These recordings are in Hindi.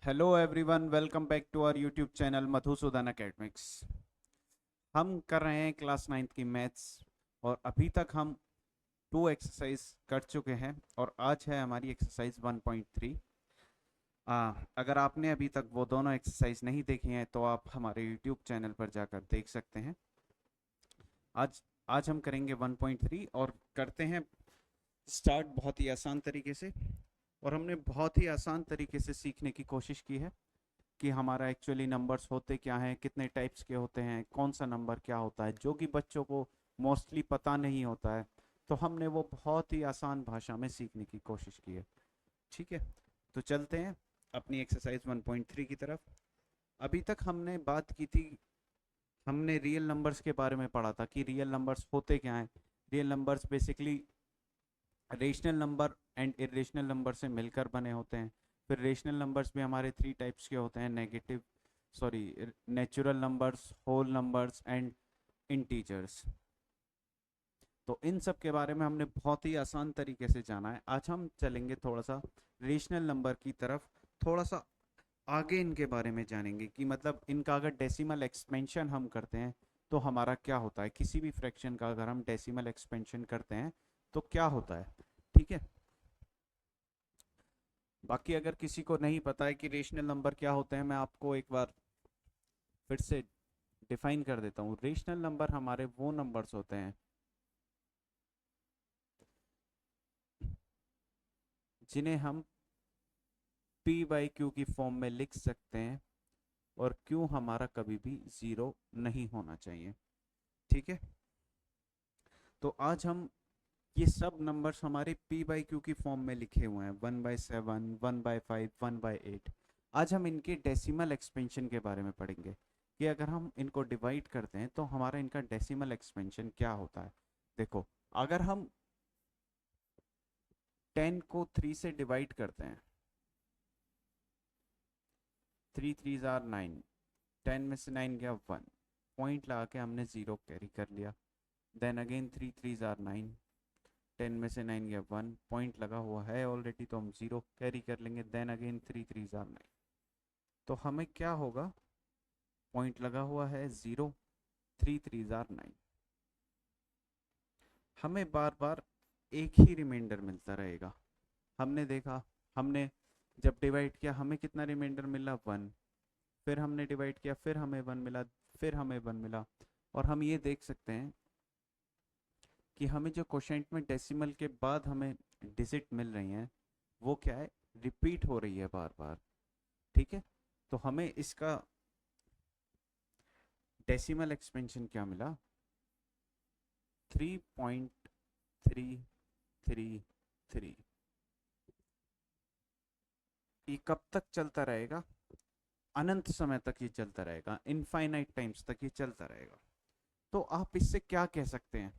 Hello everyone, welcome back to our YouTube channel Madhusudan academics. हम कर रहे हैं क्लास 9th की मैथ्स और अभी तक हम 2 एक्सरसाइज कर चुके हैं और आज है हमारी एक्सरसाइज 1.3। अगर आपने अभी तक वो दोनों एक्सरसाइज नहीं देखी हैं तो आप हमारे यूट्यूब चैनल पर जाकर देख सकते हैं। आज आज हम करेंगे 1.3 और करते हैं स्टार्ट बहुत ही आसान तरीके से। और हमने बहुत ही आसान तरीके से सीखने की कोशिश की है कि हमारा एक्चुअली नंबर्स होते क्या हैं, कितने टाइप्स के होते हैं, कौन सा नंबर क्या होता है, जो कि बच्चों को मोस्टली पता नहीं होता है। तो हमने वो बहुत ही आसान भाषा में सीखने की कोशिश की है। ठीक है, तो चलते हैं अपनी एक्सरसाइज 1.3 की तरफ। अभी तक हमने बात की थी, हमने रियल नंबर्स के बारे में पढ़ा था कि रियल नंबर्स होते क्या हैं। Real numbers basically rational number and irrational number से मिलकर बने होते हैं। फिर रेशनल नंबर्स भी हमारे 3 टाइप्स के होते हैं, negative sorry natural numbers, whole numbers and integers. तो इन सब के बारे में हमने बहुत ही आसान तरीके से जाना है। आज हम चलेंगे थोड़ा सा रेशनल नंबर की तरफ, थोड़ा सा आगे इनके बारे में जानेंगे कि मतलब इनका अगर डेसिमल एक्सपेंशन हम करते हैं तो हमारा क्या होता है। किसी भी फ्रैक्शन का अगर हम डेसिमल एक्सपेंशन करते हैं तो क्या होता है। ठीक है, बाकी अगर किसी को नहीं पता है कि रेशनल नंबर क्या होते हैं, मैं आपको एक बार फिर से डिफाइन कर देता हूँ। रेशनल नंबर हमारे वो नंबर्स होते हैं जिन्हें हम पी बाई क्यू की फॉर्म में लिख सकते हैं और क्यू हमारा कभी भी ज़ीरो नहीं होना चाहिए। ठीक है, तो आज हम ये सब नंबर्स हमारे पी बाई क्यू की फॉर्म में लिखे हुए हैं, 1/7, 1/5, 1/8। आज हम इनके डेसिमल एक्सपेंशन के बारे में पढ़ेंगे कि अगर हम इनको डिवाइड करते हैं तो हमारा इनका डेसिमल एक्सपेंशन क्या होता है। देखो, अगर हम 10 को 3 से डिवाइड करते हैं, 3 3 आर 9, 10 में से 9 गया 1, पॉइंट लगा के हमने ज़ीरो कैरी कर लिया। देन अगेन 3 3 आर 9, 10 में से 9 गया 1, पॉइंट लगा हुआ है ऑलरेडी तो हम ज़ीरो कैरी कर लेंगे। देन अगेन 3 3 आर 9, तो हमें क्या होगा, पॉइंट लगा हुआ है ज़ीरो, 3 3 आर 9, हमें बार बार एक ही रिमाइंडर मिलता रहेगा। हमने देखा, हमने जब डिवाइड किया हमें कितना रिमाइंडर मिला, 1। फिर हमने डिवाइड किया, फिर हमें 1 मिला, फिर हमें 1 मिला। और हम ये देख सकते हैं कि हमें जो क्वोशेंट में डेसिमल के बाद हमें डिजिट मिल रही हैं वो क्या है, रिपीट हो रही है बार बार। ठीक है, तो हमें इसका डेसिमल एक्सपेंशन क्या मिला, 3.333। ये कब तक चलता रहेगा, अनंत समय तक ये चलता रहेगा, इनफाइनाइट टाइम्स तक ये चलता रहेगा। तो आप इससे क्या कह सकते हैं,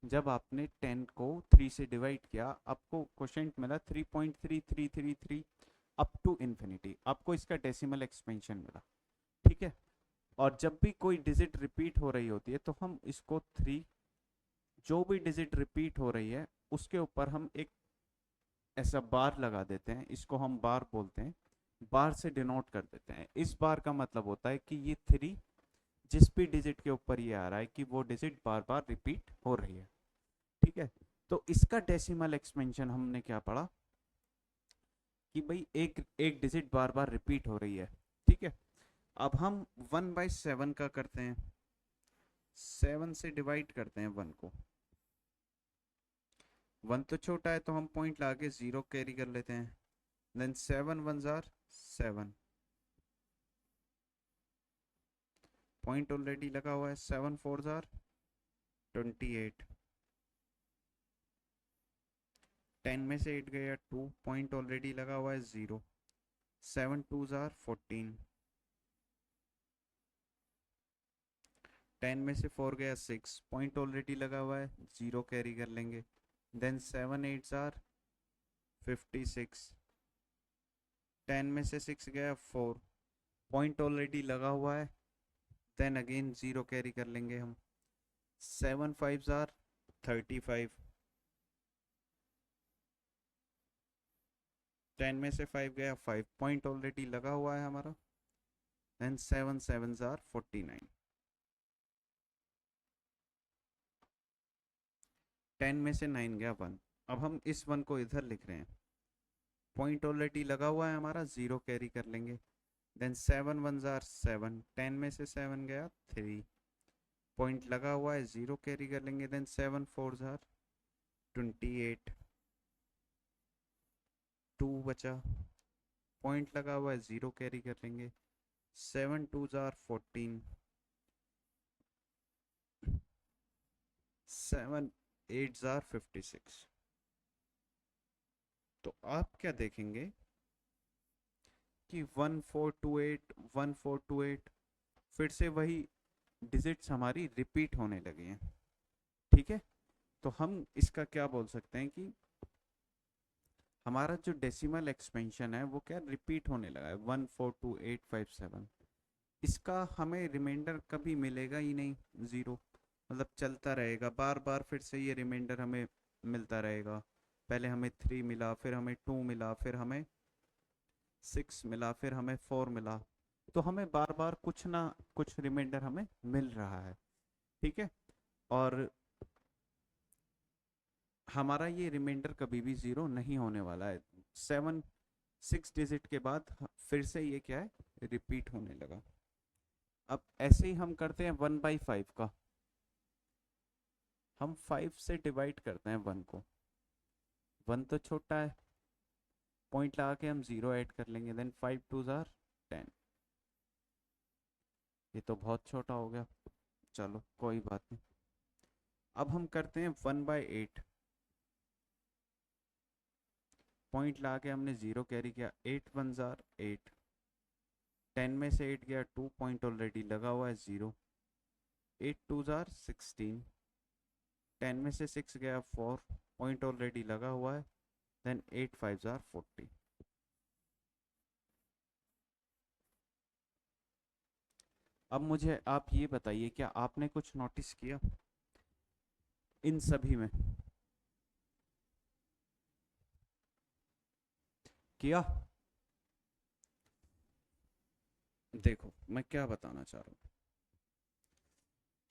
जब आपने 10 को 3 से डिवाइड किया आपको क्वोशेंट मिला 3.3333 अप टू इन्फिनिटी, आपको इसका डेसिमल एक्सपेंशन मिला। ठीक है, और जब भी कोई डिजिट रिपीट हो रही होती है तो हम इसको 3, जो भी डिजिट रिपीट हो रही है उसके ऊपर हम एक ऐसा बार लगा देते हैं, इसको हम बार बोलते हैं, बार से डिनोट कर देते हैं। इस बार का मतलब होता है कि ये 3 जिस भी डिजिट के ऊपर ये आ रहा है कि वो डिजिट बार बार रिपीट हो रही है। ठीक है, तो इसका डेसिमल एक्सपेंशन हमने क्या पढ़ा कि भाई एक एक डिजिट बार बार रिपीट हो रही है। ठीक है, अब हम 1/7 का करते हैं, 7 से डिवाइड करते हैं 1 को। 1 तो छोटा है तो हम पॉइंट ला के ज़ीरो कैरी कर लेते हैं। देन 7 1 जार 7, पॉइंट ऑलरेडी लगा हुआ है, 7 4 जार 28, 10 में से 8 गया 2, पॉइंट ऑलरेडी लगा हुआ है ज़ीरो, 7 2 जार 14, 10 में से 4 गया 6, पॉइंट ऑलरेडी लगा हुआ है ज़ीरो कैरी कर लेंगे। देन 7 8 जार 56, 10 में से 6 गया 4, पॉइंट ऑलरेडी लगा हुआ है, देन अगेन ज़ीरो कैरी कर लेंगे हम। 7 5 जार 35, 10 में से 5 गया, 5 पॉइंट ऑलरेडी लगा हुआ है हमारा, देन 7 7s आर 49। 10 में से 9 गया 1। अब हम इस 1 को इधर लिख रहे हैं, पॉइंट ऑलरेडी लगा हुआ है हमारा, 0 कैरी कर लेंगे, देन 7 1s आर 7, 10 में से 7 गया 3, पॉइंट लगा हुआ है, 0 कैरी कर लेंगे, देन 7 4s आर 28, 2 बचा, पॉइंट लगा हुआ है, 0 कैरी कर लेंगे, 7 2s आर 14, 7 8s आर 56। तो आप क्या देखेंगे कि 1428 1428 फिर से वही डिजिट्स हमारी रिपीट होने लगी हैं। ठीक है, तो हम इसका क्या बोल सकते हैं कि हमारा जो डेसिमल एक्सपेंशन है वो क्या रिपीट होने लगा है, 142857। इसका हमें रिमाइंडर कभी मिलेगा ही नहीं, ज़ीरो, मतलब चलता रहेगा बार बार, फिर से ये रिमाइंडर हमें मिलता रहेगा। पहले हमें 3 मिला, फिर हमें 2 मिला, फिर हमें 6 मिला, फिर हमें 4 मिला, तो हमें बार बार कुछ ना कुछ रिमाइंडर हमें मिल रहा है। ठीक है, और हमारा ये रिमाइंडर कभी भी ज़ीरो नहीं होने वाला है। 6 डिजिट के बाद फिर से ये क्या है, रिपीट होने लगा। अब ऐसे ही हम करते हैं 1/5 का, हम 5 से डिवाइड करते हैं 1 को, 1 तो छोटा है, पॉइंट लगा के हम 0 ऐड कर लेंगे, देन 5 2s आर 10। ये तो बहुत छोटा हो गया, चलो कोई बात नहीं। अब हम करते हैं 1/8, पॉइंट लगा के हमने 0 कैरी किया, 8 1s आर 8, 10 में से 8 गया 2, पॉइंट ऑलरेडी लगा हुआ है 0, 8 2s आर 16, 10 में से 6 गया 4, पॉइंट ऑलरेडी लगा हुआ है, देन 8 5s आर 40। अब मुझे आप ये बताइए, क्या आपने कुछ नोटिस किया इन सभी में? किया? देखो मैं क्या बताना चाह रहा हूँ,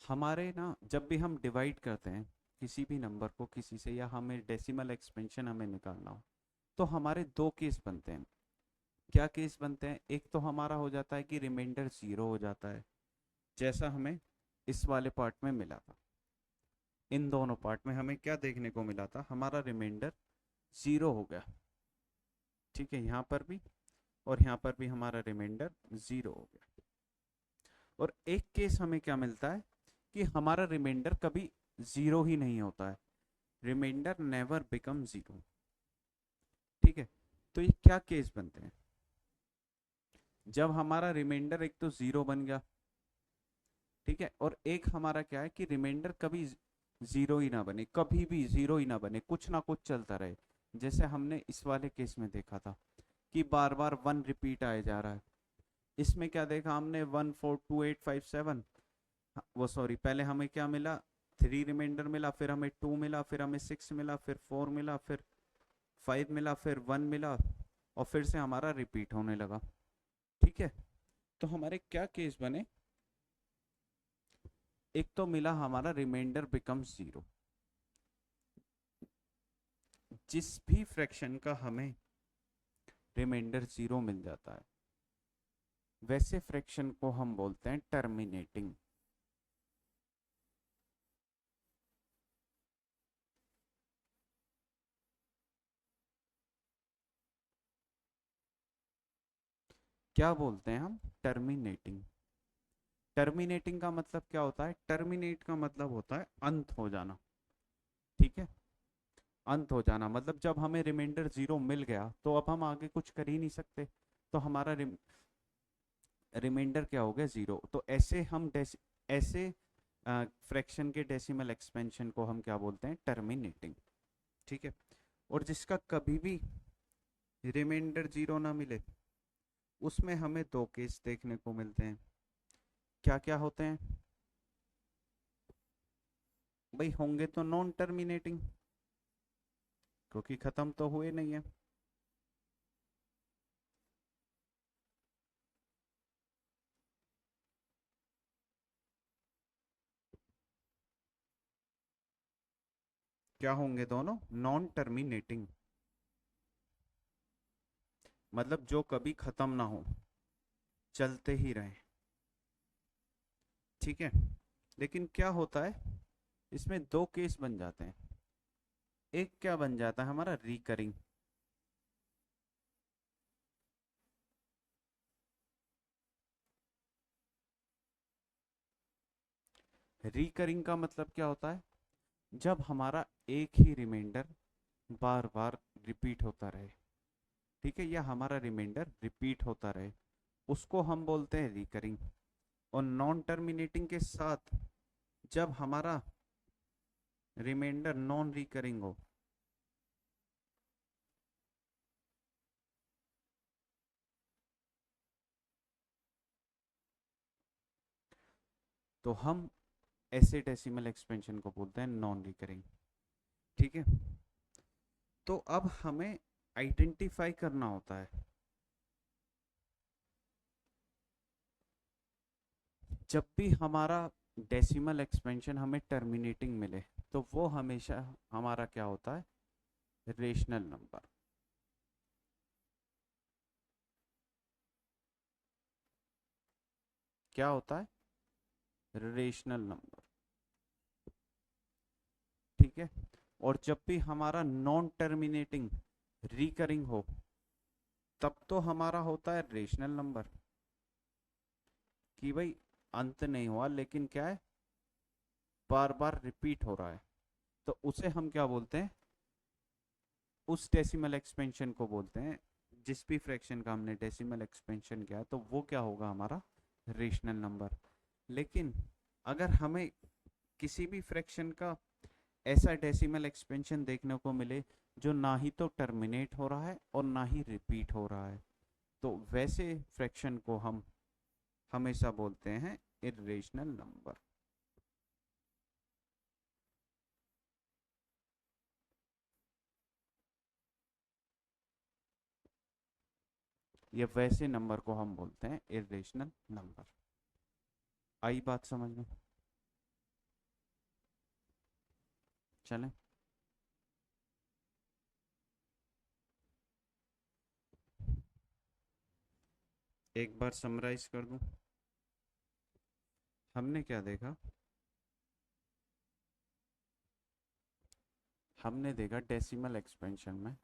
हमारे ना जब भी हम डिवाइड करते हैं किसी भी नंबर को किसी से, या हमें डेसिमल एक्सपेंशन हमें निकालना हो, तो हमारे दो केस बनते हैं। क्या केस बनते हैं? एक तो हमारा हो जाता है कि रिमाइंडर 0 हो जाता है, जैसा हमें इस वाले पार्ट में मिला था। इन दोनों पार्ट में हमें क्या देखने को मिला था, हमारा रिमाइंडर 0 हो गया। ठीक है, यहाँ पर भी और यहाँ पर भी हमारा रिमाइंडर 0 हो गया। और एक केस हमें क्या मिलता है कि हमारा रिमाइंडर कभी 0 ही नहीं होता है, रिमाइंडर नेवर बिकम 0। ठीक है, तो ये क्या केस बनते हैं? जब हमारा रिमाइंडर एक तो 0 बन गया, ठीक है, और एक हमारा क्या है कि रिमाइंडर कभी 0 ही ना बने, कभी भी 0 ही ना बने, कुछ ना कुछ चलता रहे, जैसे हमने इस वाले केस में देखा था कि बार बार 1 रिपीट आए जा रहा है। इसमें क्या देखा हमने, 142857, वो सॉरी, पहले हमें क्या मिला, 3 रिमाइंडर मिला, फिर हमें 2 मिला, फिर हमें 6 मिला, फिर 4 मिला, फिर 5 मिला, फिर 1 मिला, और फिर से हमारा रिपीट होने लगा। ठीक है, तो हमारे क्या केस बने, एक तो मिला हमारा रिमाइंडर बिकम्स 0, जिस भी फ्रैक्शन का हमें रिमाइंडर 0 मिल जाता है वैसे फ्रैक्शन को हम बोलते हैं टर्मिनेटिंग। क्या बोलते हैं हम? टर्मिनेटिंग। टर्मिनेटिंग का मतलब क्या होता है? टर्मिनेट का मतलब होता है अंत हो जाना। ठीक है, अंत हो जाना मतलब जब हमें रिमाइंडर 0 मिल गया तो अब हम आगे कुछ कर ही नहीं सकते, तो हमारा रिमाइंडर क्या हो गया? 0। तो ऐसे हम ऐसे फ्रैक्शन के डेसिमल एक्सपेंशन को हम क्या बोलते हैं? टर्मिनेटिंग। ठीक है, और जिसका कभी भी रिमाइंडर 0 ना मिले उसमें हमें दो केस देखने को मिलते हैं। क्या क्या होते हैं भाई? होंगे तो नॉन टर्मिनेटिंग, क्योंकि खत्म तो हुए नहीं है। क्या होंगे दोनों? नॉन टर्मिनेटिंग, मतलब जो कभी खत्म ना हो, चलते ही रहे। ठीक है। लेकिन क्या होता है, इसमें दो केस बन जाते हैं। एक क्या बन जाता है हमारा, रिकरिंग। रिकरिंग का मतलब क्या होता है, जब हमारा एक ही रिमाइंडर बार बार रिपीट होता रहे। ठीक है, या हमारा रिमाइंडर रिपीट होता रहे, उसको हम बोलते हैं रिकरिंग। और नॉन टर्मिनेटिंग के साथ जब हमारा रिमाइंडर नॉन रिकरिंग हो, तो हम ऐसे डेसिमल एक्सपेंशन को बोलते हैं नॉन रिकरिंग। ठीक है। तो अब हमें आइडेंटिफाई करना होता है, जब भी हमारा डेसिमल एक्सपेंशन हमें टर्मिनेटिंग मिले, तो वो हमेशा हमारा क्या होता है, रेशनल नंबर। क्या होता है, रेशनल नंबर। ठीक है। और जब भी हमारा नॉन टर्मिनेटिंग रिकरिंग हो, तब तो हमारा होता है रेशनल नंबर, कि भाई अंत नहीं हुआ लेकिन क्या है, बार बार रिपीट हो रहा है। तो उसे हम क्या बोलते हैं, उस डेसिमल एक्सपेंशन को बोलते हैं, जिस भी फ्रैक्शन का हमने डेसिमल एक्सपेंशन किया तो वो क्या होगा हमारा, रेशनल नंबर। लेकिन अगर हमें किसी भी फ्रैक्शन का ऐसा डेसिमल एक्सपेंशन देखने को मिले जो ना ही तो टर्मिनेट हो रहा है और ना ही रिपीट हो रहा है, तो वैसे फ्रैक्शन को हम हमेशा बोलते हैं इर्रेशनल नंबर। ये वैसे नंबर को हम बोलते हैं इर्रेशनल नंबर। आई बात समझ में? चलें। एक बार समराइज कर दूं। हमने क्या देखा, हमने देखा डेसिमल एक्सपेंशन में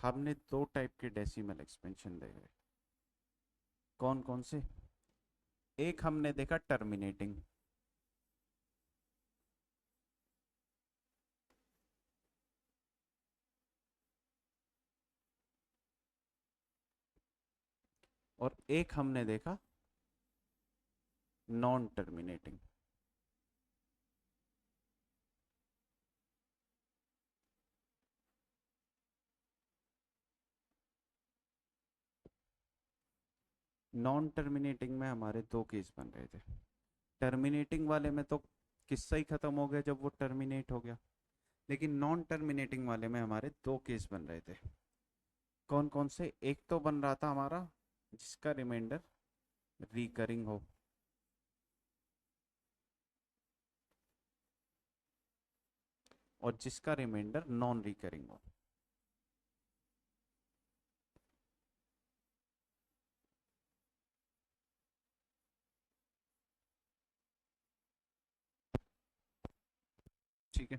हमने दो टाइप के डेसिमल एक्सपेंशन देखे। कौन कौन से? एक हमने देखा टर्मिनेटिंग, और एक हमने देखा नॉन टर्मिनेटिंग। नॉन टर्मिनेटिंग में हमारे दो केस बन रहे थे। टर्मिनेटिंग वाले में तो किस्सा ही खत्म हो गया जब वो टर्मिनेट हो गया। लेकिन नॉन टर्मिनेटिंग वाले में हमारे दो केस बन रहे थे। कौन कौन से? एक तो बन रहा था हमारा जिसका रिमाइंडर रिकरिंग हो, और जिसका रिमाइंडर नॉन रिकरिंग हो। ठीक है।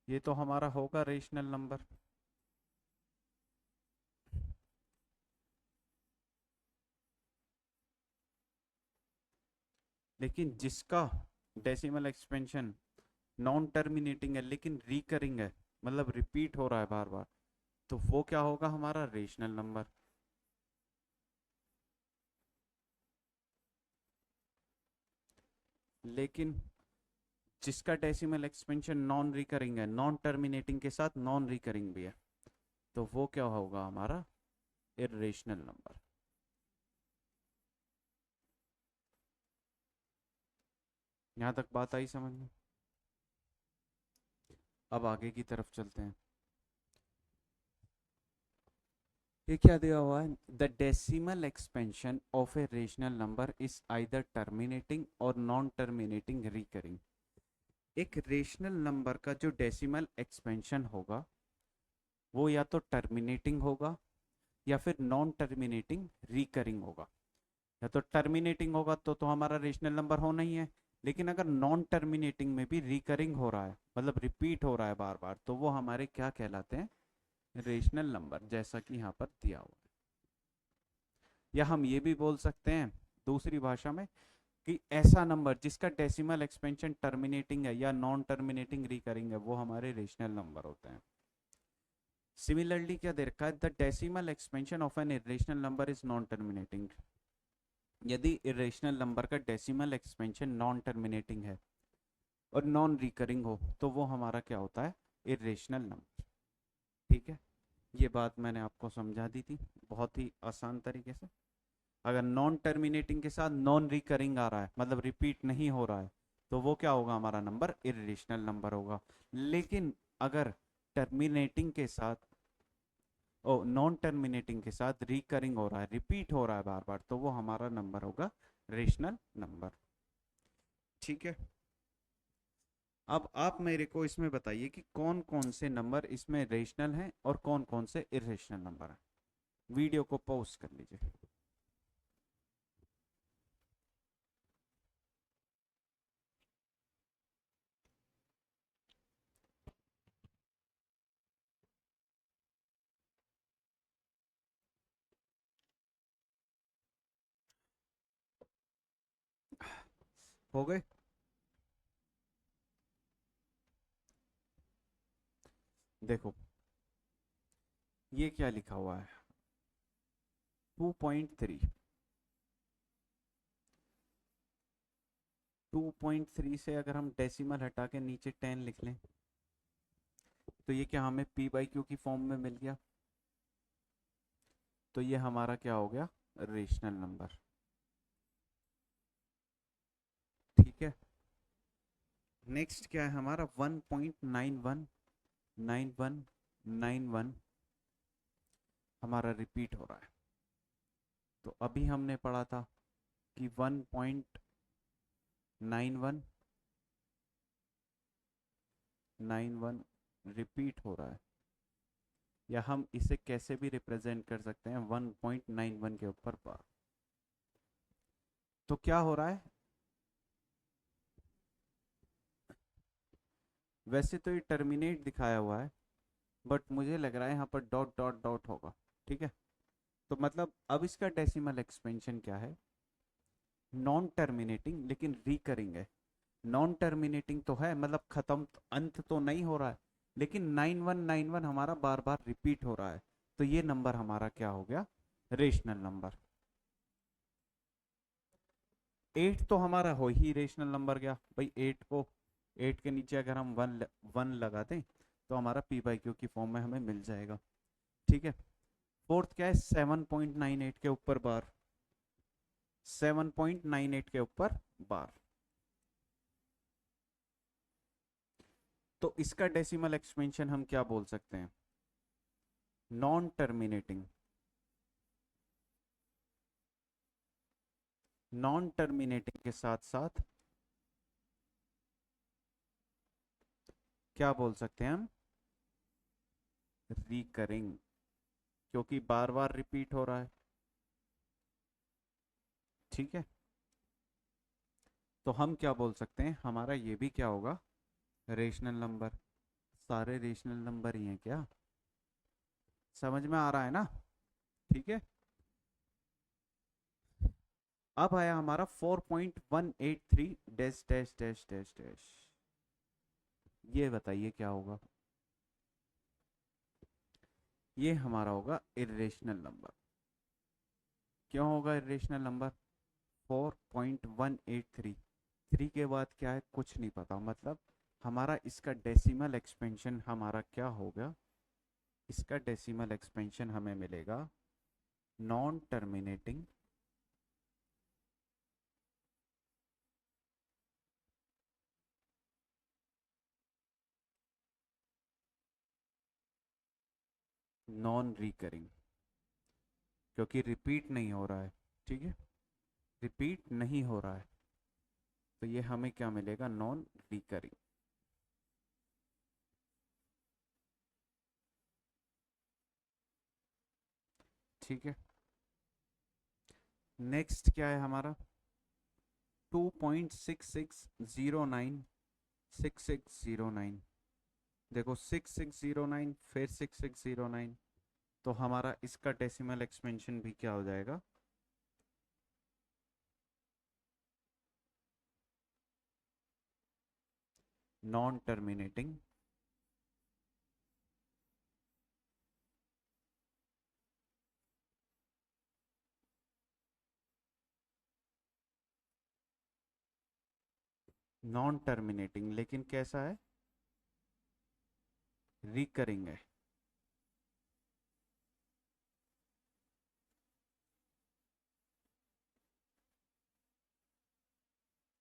ये तो हमारा होगा रेशनल नंबर। लेकिन जिसका डेसिमल एक्सपेंशन नॉन टर्मिनेटिंग है लेकिन रिकरिंग है, मतलब रिपीट हो रहा है बार बार, तो वो क्या होगा हमारा रेशनल नंबर। लेकिन जिसका डेसिमल एक्सपेंशन नॉन रिकरिंग है, नॉन टर्मिनेटिंग के साथ नॉन रिकरिंग भी है, तो वो क्या होगा हमारा इर्रेशनल नंबर। यहाँ तक बात आई समझ में? अब आगे की तरफ चलते हैं। ये क्या दिया हुआ है? The decimal expansion of a rational number is either terminating और नॉन टर्मिनेटिंग रिकरिंग। एक रेशनल नंबर का जो डेसिमल एक्सपेंशन होगा वो या तो टर्मिनेटिंग होगा या फिर नॉन टर्मिनेटिंग रिकरिंग होगा। या तो टर्मिनेटिंग होगा तो हमारा रेशनल नंबर होना ही है, लेकिन अगर नॉन टर्मिनेटिंग में भी रिकरिंग हो रहा है, मतलब रिपीट हो रहा है बार बार, तो वो हमारे क्या कहलाते हैं? रेशनल नंबर, जैसा कि यहाँ पर दिया हुआ है। या हम ये भी बोल सकते हैं दूसरी भाषा में कि ऐसा नंबर जिसका डेसिमल एक्सपेंशन टर्मिनेटिंग है या नॉन टर्मिनेटिंग रिकरिंग है वो हमारे रेशनल नंबर होते हैं। सिमिलरली क्या दे रखा है? The decimal expansion of an irrational number is non terminating. यदि इरेशनल नंबर का डेसिमल एक्सपेंशन नॉन टर्मिनेटिंग है और नॉन रिकरिंग हो तो वो हमारा क्या होता है? Irrational number. ठीक है, ये बात मैंने आपको समझा दी थी बहुत ही आसान तरीके से। अगर नॉन टर्मिनेटिंग के साथ नॉन रिकरिंग आ रहा है, मतलब रिपीट नहीं हो रहा है, तो वो क्या होगा? हमारा नंबर इरेशनल नंबर होगा। लेकिन अगर टर्मिनेटिंग के साथ ओ नॉन टर्मिनेटिंग के साथ रिकरिंग हो रहा है, रिपीट हो रहा है बार बार, तो वो हमारा नंबर होगा रेशनल नंबर। ठीक है, अब आप मेरे को इसमें बताइए कि कौन कौन से नंबर इसमें रेशनल हैं और कौन कौन से इरेशनल नंबर हैं। वीडियो को पॉज कर लीजिए। हो गए? देखो ये क्या लिखा हुआ है? 2.3। 2.3 से अगर हम डेसिमल हटा के नीचे 10 लिख लें तो ये क्या हमें पी बाई क्यू की फॉर्म में मिल गया? तो ये हमारा क्या हो गया? Rational number. ठीक है, नेक्स्ट क्या है हमारा? 1.919191 हमारा रिपीट हो रहा है। तो अभी हमने पढ़ा था कि 1.9191 रिपीट हो रहा है, या हम इसे कैसे भी रिप्रेजेंट कर सकते हैं 1.91 के ऊपर बार। तो क्या हो रहा है? वैसे तो ये टर्मिनेट दिखाया हुआ है, बट मुझे लग रहा है यहाँ पर डॉट डॉट डॉट होगा। ठीक है, तो मतलब अब इसका डेसिमल एक्सपेंशन क्या है? नॉन टर्मिनेटिंग लेकिन रिकरिंग है। नॉन टर्मिनेटिंग तो है, मतलब खत्म, अंत तो नहीं हो रहा है, लेकिन 9191 हमारा बार बार रिपीट हो रहा है। तो ये नंबर हमारा क्या हो गया? Rational number. 8 तो हमारा हो ही रेशनल नंबर गया भाई। 8 को 8 के नीचे अगर हम वन लगा दें तो हमारा पी बाई क्यू की फॉर्म में हमें मिल जाएगा। ठीक है, फोर्थ क्या है? 7.98 के ऊपर बार। 7.98 के ऊपर बार। तो इसका डेसिमल एक्सपेंशन हम क्या बोल सकते हैं? Non terminating. नॉन टर्मिनेटिंग के साथ साथ क्या बोल सकते हैं हम? रिकरिंग, क्योंकि बार बार रिपीट हो रहा है। ठीक है, तो हम क्या बोल सकते हैं? हमारा ये भी क्या होगा? Rational number. सारे रेशनल नंबर ही हैं क्या? समझ में आ रहा है ना? ठीक है, अब आया हमारा 4.183 dash dash dash dash dash. ये बताइए क्या होगा? ये हमारा होगा इरेशनल नंबर। क्यों होगा इरेशनल नंबर? 4.183। 3 के बाद क्या है कुछ नहीं पता, मतलब हमारा इसका डेसिमल एक्सपेंशन हमारा क्या होगा? इसका डेसिमल एक्सपेंशन हमें मिलेगा नॉन टर्मिनेटिंग नॉन रिकरिंग, क्योंकि रिपीट नहीं हो रहा है। ठीक है, रिपीट नहीं हो रहा है, तो ये हमें क्या मिलेगा, नॉन रिकरिंग। ठीक है, नेक्स्ट क्या है हमारा, 2.6609 देखो 6609 फिर 6609, तो हमारा इसका डेसिमल एक्सपेंशन भी क्या हो जाएगा, नॉन टर्मिनेटिंग। नॉन टर्मिनेटिंग लेकिन कैसा है, रिकरिंग है।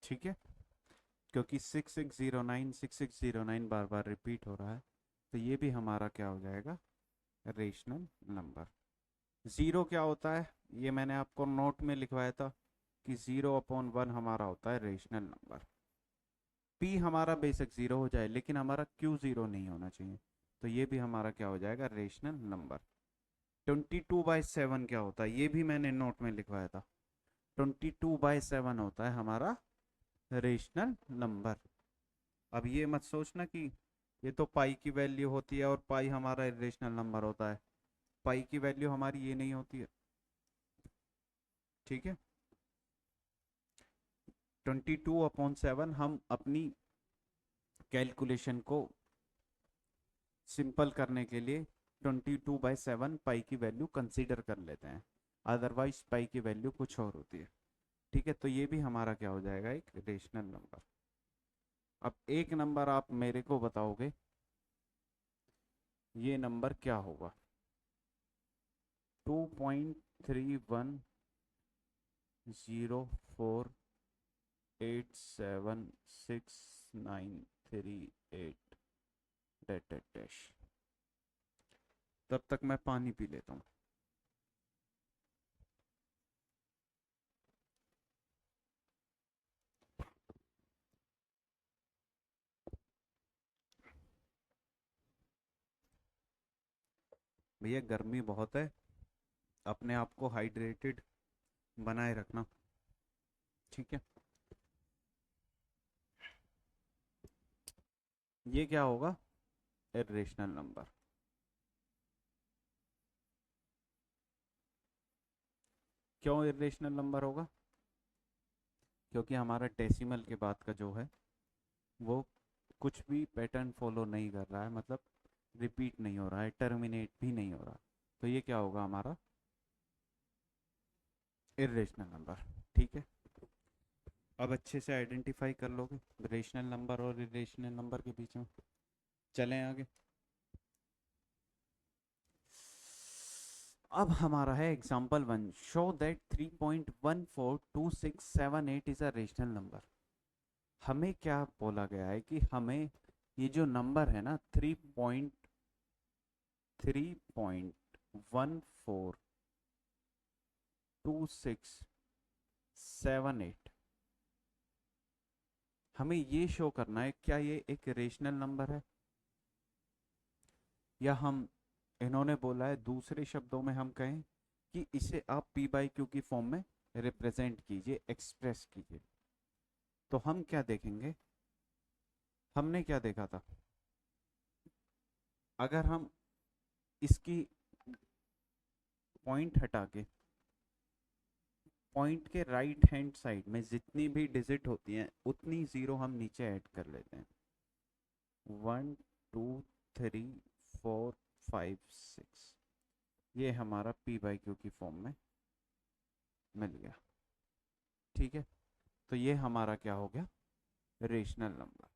ठीक है, क्योंकि 6609 बार बार रिपीट हो रहा है, तो ये भी हमारा क्या हो जाएगा, रेशनल नंबर। ज़ीरो क्या होता है, ये मैंने आपको नोट में लिखवाया था कि 0/1 हमारा होता है रेशनल नंबर। पी हमारा बेशक ज़ीरो हो जाए, लेकिन हमारा क्यू ज़ीरो नहीं होना चाहिए, तो ये भी हमारा क्या हो जाएगा, रेशनल नंबर। 22/7 क्या होता है, ये भी मैंने नोट में लिखवाया था। 22/7 होता है हमारा रेशनल नंबर। अब ये मत सोचना कि ये तो पाई की वैल्यू होती है और पाई हमारा इरेशनल नंबर होता है, पाई की वैल्यू हमारी ये नहीं होती है। ठीक है, 22/7 हम अपनी कैलकुलेशन को सिंपल करने के लिए 22/7 पाई की वैल्यू कंसीडर कर लेते हैं, अदरवाइज पाई की वैल्यू कुछ और होती है। ठीक है, तो ये भी हमारा क्या हो जाएगा, एक रेशनल नंबर। अब एक नंबर आप मेरे को बताओगे, ये नंबर क्या होगा, 2.3104876938 डैश डैश डैश। तब तक मैं पानी पी लेता हूँ। भैया गर्मी बहुत है, अपने आप को हाइड्रेटेड बनाए रखना। ठीक है, ये क्या होगा, इरेशनल नंबर। क्यों इरेशनल नंबर होगा, क्योंकि हमारा डेसिमल के बाद का जो है वो कुछ भी पैटर्न फॉलो नहीं कर रहा है, मतलब रिपीट नहीं हो रहा है, टर्मिनेट भी नहीं हो रहा, तो ये क्या होगा हमारा, इरेशनल नंबर। ठीक है, अब अच्छे से आइडेंटिफाई कर लोगे रेशनल नंबर और इरेशनल नंबर के बीच में। चलें आगे। अब हमारा है example 1, show that 3.142678 is a rational number. हमें क्या बोला गया है कि हमें ये जो नंबर है ना, 3.142678, हमें ये शो करना है क्या ये एक रेशनल नंबर है, या हम, इन्होंने बोला है दूसरे शब्दों में हम कहें कि इसे आप p/q की फॉर्म में रिप्रेजेंट कीजिए, एक्सप्रेस कीजिए। तो हम क्या देखेंगे, हमने क्या देखा था, अगर हम इसकी पॉइंट हटा के पॉइंट के राइट हैंड साइड में जितनी भी डिजिट होती हैं उतनी ज़ीरो हम नीचे ऐड कर लेते हैं, 1 2 3 4 5 6, ये हमारा p/q की फॉर्म में मिल गया। ठीक है, तो ये हमारा क्या हो गया, रेशनल नंबर।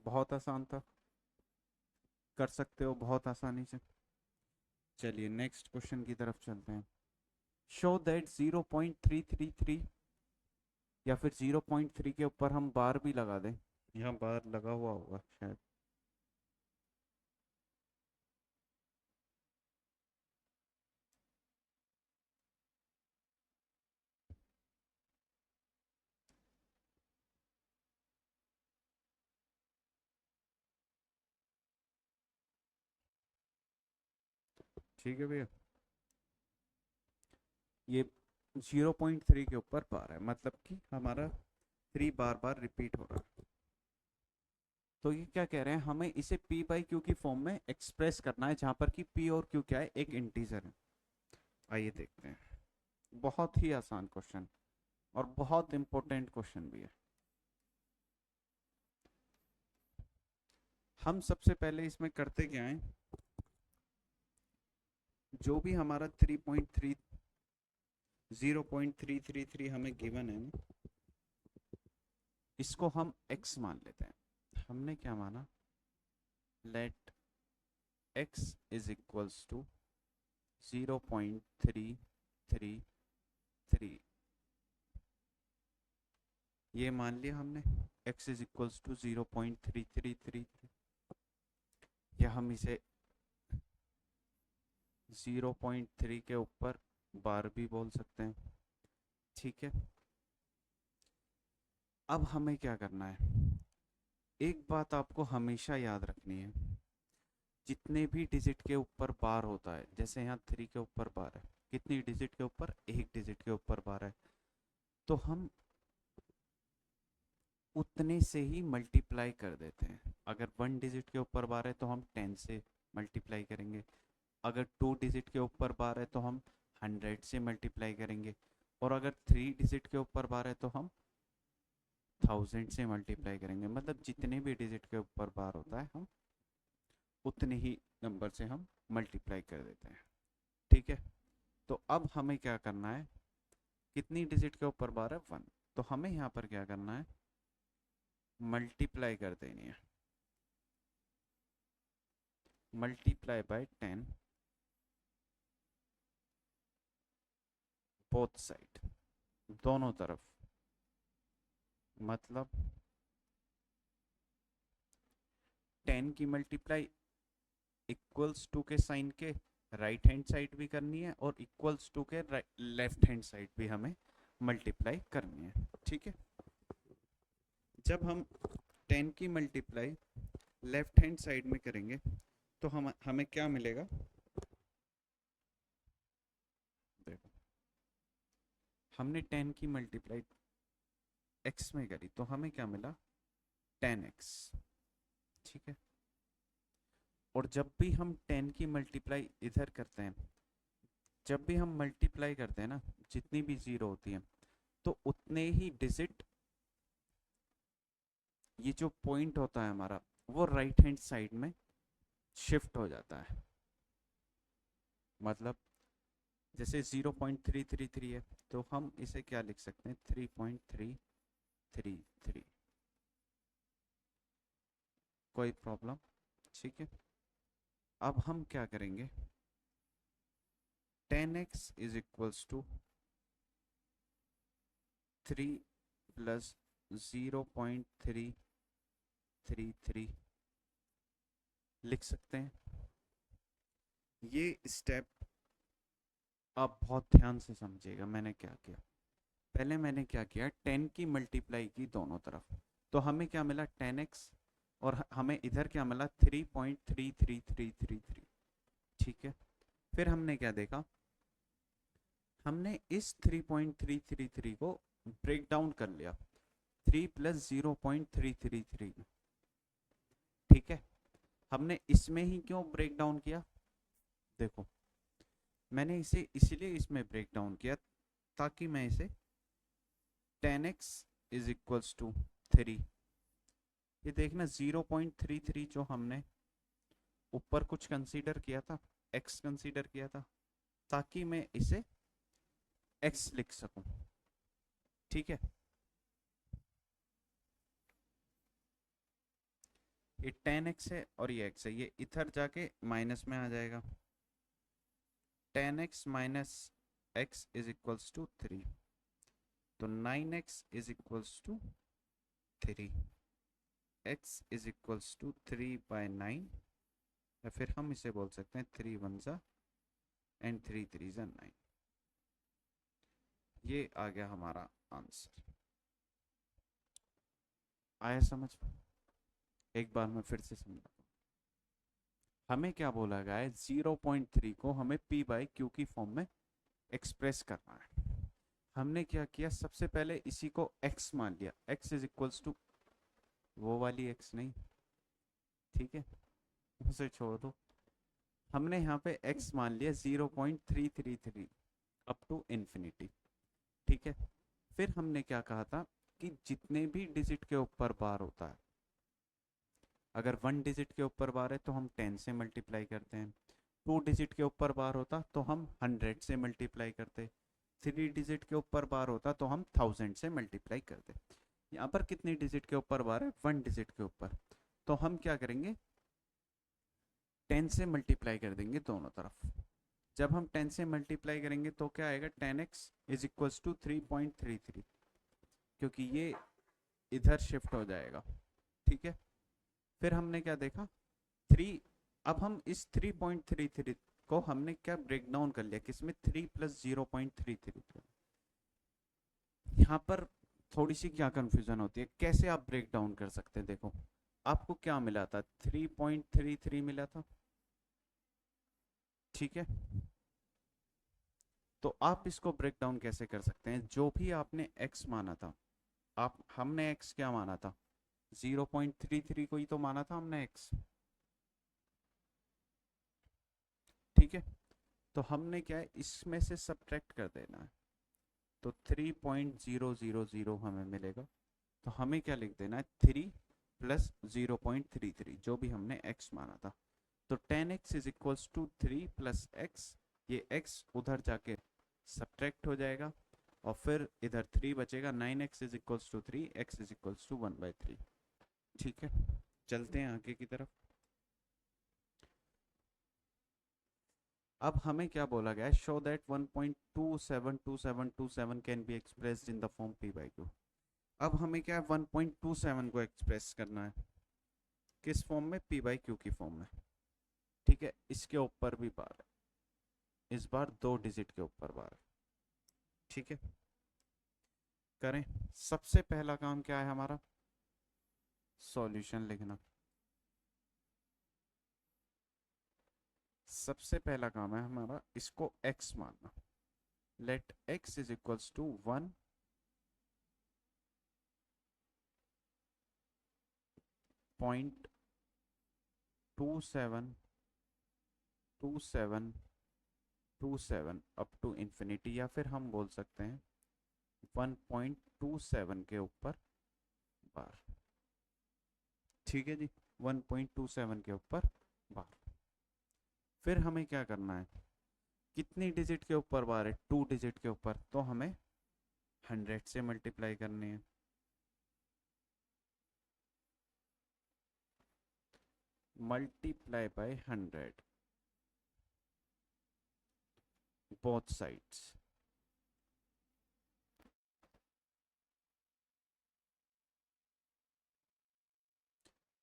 बहुत आसान था, कर सकते हो बहुत आसानी से। चलिए नेक्स्ट क्वेश्चन की तरफ चलते हैं। शो दैट 0.333, या फिर 0.3 के ऊपर हम बार भी लगा दें, यहाँ बार लगा हुआ होगा शायद, ठीक है भैया, ये 0.3 के ऊपर बार है, मतलब कि हमारा 3 बार बार रिपीट हो रहा है। तो ये क्या कह रहे हैं, हमें इसे p बाई क्यू की फॉर्म में एक्सप्रेस करना है, जहां पर कि p और q क्या है, एक इंटीजर है। आइए देखते हैं, बहुत ही आसान क्वेश्चन और बहुत इंपॉर्टेंट क्वेश्चन भी है। हम सबसे पहले इसमें करते क्या है, जो भी हमारा 0.333 हमें गिवन है ना, इसको हम x मान लेते हैं। हमने क्या माना, let x is equals to 0.333, ये मान लिया हमने, x इज इक्वल्स टू 0.3333, या हम इसे 0.3 के ऊपर बार भी बोल सकते हैं। ठीक है, अब हमें क्या करना है, एक बात आपको हमेशा याद रखनी है, जितने भी डिजिट के ऊपर बार होता है, जैसे यहाँ 3 के ऊपर बार है, कितनी डिजिट के ऊपर, एक डिजिट के ऊपर बार है, तो हम उतने से ही मल्टीप्लाई कर देते हैं। अगर 1 डिजिट के ऊपर बार है तो हम 10 से मल्टीप्लाई करेंगे, अगर 2 डिजिट के ऊपर बार है तो हम 100 से मल्टीप्लाई करेंगे, और अगर 3 डिजिट के ऊपर बार है तो हम 1000 से मल्टीप्लाई करेंगे। मतलब जितने भी डिजिट के ऊपर बार होता है, हम उतने ही नंबर से हम मल्टीप्लाई कर देते हैं। ठीक है, तो अब हमें क्या करना है, कितनी डिजिट के ऊपर बार है, 1, तो हमें यहाँ पर क्या करना है, मल्टीप्लाई कर देनी है, मल्टीप्लाई बाय 10 बोथ साइड, दोनों तरफ। मतलब 10 की मल्टीप्लाई इक्वल्स टू के साइन के राइट हैंड साइड भी करनी है, और इक्वल्स टू के लेफ्ट हैंड साइड भी हमें मल्टीप्लाई करनी है। ठीक है, जब हम 10 की मल्टीप्लाई लेफ्ट हैंड साइड में करेंगे तो हमें क्या मिलेगा, देखो हमने 10 की मल्टीप्लाई x में करी तो हमें क्या मिला, 10x। ठीक है, और जब भी हम 10 की मल्टीप्लाई इधर करते हैं, जब भी हम मल्टीप्लाई करते हैं ना, जितनी भी जीरो होती है, तो उतने ही डिजिट, ये जो पॉइंट होता है हमारा, वो राइट हैंड साइड में शिफ्ट हो जाता है। मतलब जैसे 0.333 है, तो हम इसे क्या लिख सकते हैं, 3.333। कोई प्रॉब्लम? ठीक है, अब हम क्या करेंगे, 10x is equals to 3 plus 0.333 लिख सकते हैं। ये स्टेप आप बहुत ध्यान से समझिएगा। मैंने क्या किया, पहले मैंने क्या किया, 10 की मल्टीप्लाई की दोनों तरफ, तो हमें क्या मिला, 10x, और हमें इधर क्या मिला, 3.33333। ठीक है, फिर हमने क्या देखा, हमने इस 3.333 को ब्रेक डाउन कर लिया 3 प्लस 0.333 में। ठीक है, हमने इसमें ही क्यों ब्रेक डाउन किया, देखो मैंने इसे इसलिए इसमें ब्रेक डाउन किया ताकि मैं इसे 10x इज इक्वल्स टू 3, ये देखना 0.33 जो हमने ऊपर कुछ कंसीडर किया था, x कंसीडर किया था, ताकि मैं इसे x लिख सकूं। ठीक है, ये 10x है और ये x है, ये इधर जाके माइनस में आ जाएगा, 10x minus x is equals to 3, तो 9x is equals to 3, x is equals to 3/9, या फिर हम इसे बोल सकते हैं 3 1 जा एंड 3 3 जा 9। ये आ गया हमारा आंसर। आया समझ? एक बार मैं फिर से समझाता हूँ। हमें क्या बोला गया है, 0.3 को हमें p बाई क्यू की फॉर्म में एक्सप्रेस करना है। हमने क्या किया, सबसे पहले इसी को x मान लिया, x इज इक्वल्स टू वो वाली x नहीं, ठीक है, उसे छोड़ दो। हमने यहाँ पे x मान लिया 0.333 अप टू इन्फिनिटी, ठीक है। फिर हमने क्या कहा था कि जितने भी डिजिट के ऊपर बार होता है, अगर 1 डिजिट के ऊपर बार है तो हम 10 से मल्टीप्लाई करते हैं, 2 डिजिट के ऊपर बार होता तो हम 100 से मल्टीप्लाई करते, 3 डिजिट के ऊपर बार होता तो हम 1000 से मल्टीप्लाई करते। यहाँ पर कितनी डिजिट के ऊपर बार है, 1 डिजिट के ऊपर, तो हम क्या करेंगे, 10 से मल्टीप्लाई कर देंगे दोनों तरफ। जब हम 10 से मल्टीप्लाई करेंगे तो क्या आएगा, 10x इज इक्वल्स टू 3.33, क्योंकि ये इधर शिफ्ट हो जाएगा, ठीक है। फिर हमने क्या देखा, 3, अब हम इस 3.33 को हमने क्या ब्रेक डाउन कर लिया, किसमें, 3 प्लस 0.33। यहाँ पर थोड़ी सी क्या कंफ्यूजन होती है, कैसे आप ब्रेक डाउन कर सकते हैं। देखो आपको क्या मिला था, 3.33 मिला था, ठीक है। तो आप इसको ब्रेक डाउन कैसे कर सकते हैं, जो भी आपने x माना था, आप हमने x क्या माना था, 0.33 को ही तो माना था हमने x, ठीक है। तो हमने क्या है, इसमें से सब्ट्रैक्ट कर देना है, तो 3.000 हमें मिलेगा। तो हमें क्या लिख देना है, 3 प्लस 0.33 जो भी हमने x माना था। तो 10x is equals to 3 plus x, ये x उधर जाके सब्ट्रैक्ट हो जाएगा और फिर इधर 3 बचेगा, 9x is equals to 3, x is equals to 1/3, ठीक है। चलते हैं आगे की तरफ। अब हमें क्या बोला गया है, show that 1.272727 can be expressed in the form p by q। अब हमें क्या है, 1.27 को एक्सप्रेस करना है, किस फॉर्म में, p बाई q की फॉर्म में, ठीक है। इसके ऊपर भी बार है, इस बार 2 डिजिट के ऊपर बार है, ठीक है। करें, सबसे पहला काम क्या है हमारा, सॉल्यूशन लिखना। सबसे पहला काम है हमारा इसको x मानना, let x is equals to 1.272727 up to infinity, या फिर हम बोल सकते हैं 1.27 के ऊपर बार, ठीक है जी, 1.27 के ऊपर बार। फिर हमें क्या करना है, कितनी डिजिट के ऊपर बार है, 2 डिजिट के ऊपर, तो हमें 100 से मल्टीप्लाई करनी है, मल्टीप्लाई बाय 100 बोथ साइड्स,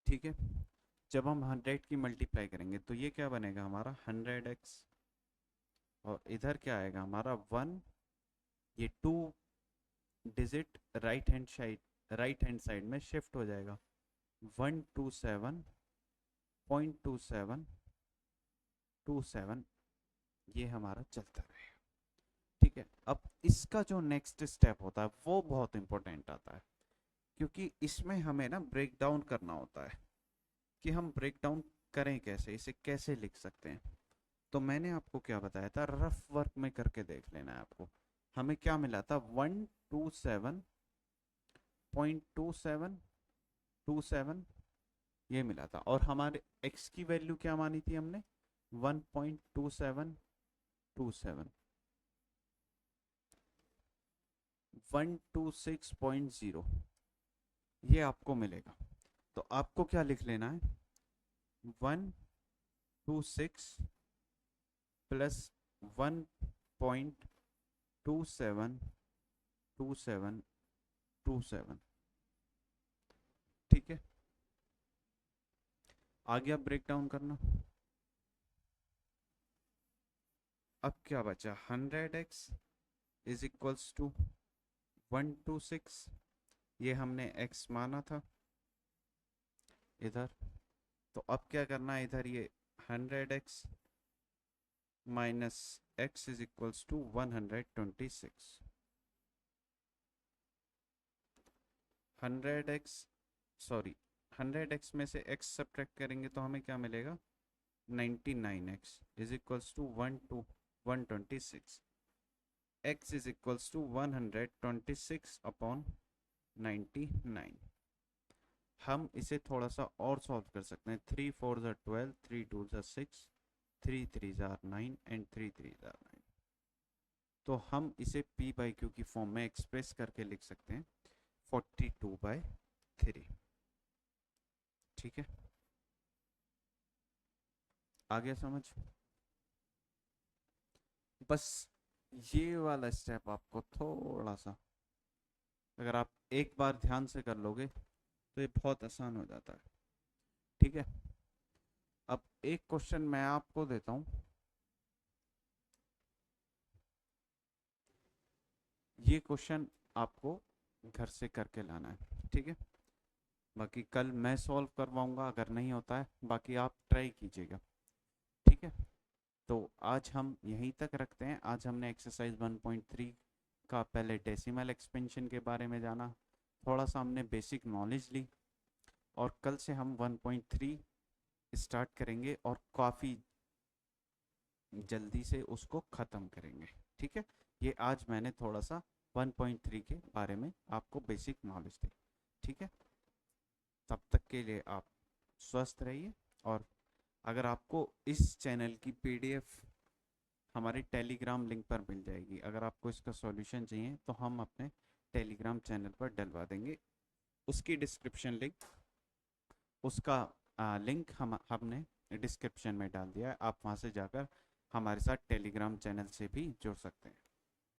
ठीक है। जब हम 100 की मल्टीप्लाई करेंगे तो ये क्या बनेगा हमारा 100x, और इधर क्या आएगा हमारा 1, ये 2 डिजिट राइट हैंड साइड में शिफ्ट हो जाएगा, 127.2727 ये हमारा चलता रहेगा, ठीक है। अब इसका जो नेक्स्ट स्टेप होता है वो बहुत इंपॉर्टेंट आता है, क्योंकि इसमें हमें ना ब्रेक डाउन करना होता है कि हम ब्रेक डाउन करें कैसे, इसे कैसे लिख सकते हैं। तो मैंने आपको क्या बताया था, रफ वर्क में करके देख लेना है आपको। हमें क्या मिला था, 127.2727 ये मिला था, और हमारे x की वैल्यू क्या मानी थी हमने, 1.2727 126.0 ये आपको मिलेगा। तो आपको क्या लिख लेना है, 126 प्लस 1.272727, ठीक है। आगे आप ब्रेक डाउन करना। अब क्या बचा, 100x इज इक्वल्स टू 126, ये हमने x माना था इधर। तो अब क्या करना है, इधर ये 100x minus x is equals to 126। 100x में से x सब्ट्रैक्ट करेंगे तो हमें क्या मिलेगा, 99x is equals to 126। x is equals to 126 upon 99। हम इसे थोड़ा सा और सॉल्व कर सकते हैं। 3 4 ज़ा 12, 3 2 ज़ा 6, 3 3 ज़ा 9 एंड 3 3 ज़ा 9। तो हम इसे p बाई क्यू की फॉर्म में एक्सप्रेस करके लिख सकते हैं 42/3। ठीक है, आ गया समझ? बस ये वाला स्टेप आपको थोड़ा सा, अगर आप एक बार ध्यान से कर लोगे तो ये बहुत आसान हो जाता है। ठीक है, अब एक क्वेश्चन मैं आपको देता हूं। ये क्वेश्चन आपको घर से करके लाना है। ठीक है, बाकी कल मैं सॉल्व करवाऊंगा, अगर नहीं होता है बाकी आप ट्राई कीजिएगा। ठीक है, तो आज हम यहीं तक रखते हैं। आज हमने एक्सरसाइज 1.3 का पहले डेसिमल एक्सपेंशन के बारे में जाना, थोड़ा सा हमने बेसिक नॉलेज ली, और कल से हम 1.3 स्टार्ट करेंगे और काफ़ी जल्दी से उसको ख़त्म करेंगे। ठीक है, ये आज मैंने थोड़ा सा 1.3 के बारे में आपको बेसिक नॉलेज दी। ठीक है, तब तक के लिए आप स्वस्थ रहिए, और अगर आपको इस चैनल की पीडीएफ हमारे टेलीग्राम लिंक पर मिल जाएगी। अगर आपको इसका सॉल्यूशन चाहिए तो हम अपने टेलीग्राम चैनल पर डलवा देंगे, उसकी डिस्क्रिप्शन लिंक, उसका लिंक हमने डिस्क्रिप्शन में डाल दिया है। आप वहाँ से जाकर हमारे साथ टेलीग्राम चैनल से भी जुड़ सकते हैं।